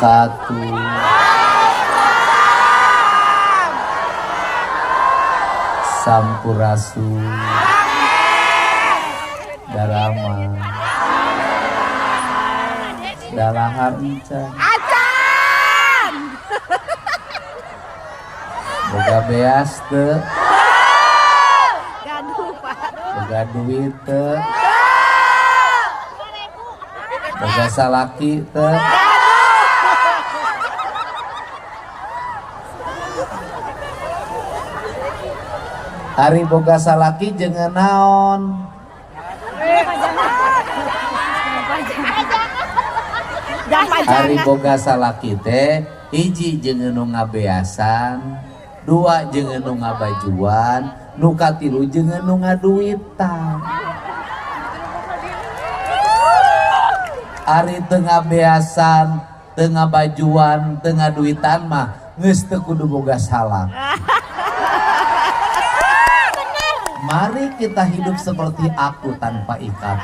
Satu. Sampurasun. Darama. Dalahar encan. Acan. Boga beas teu. Gaduh, Pak. Boga duit teu. Boga salaki teu. Ari boga salaki jeung naon? Ari boga salaki teh hiji jeung nu ngabeasan, dua jeung nu ngabajuan, nu katilu jeung nu ngaduitan. Ari teu ngabeasan, teu ngabajuan, teu ngaduitan mah geus teu kudu boga salak. Mari kita hidup seperti aku tanpa ikatan.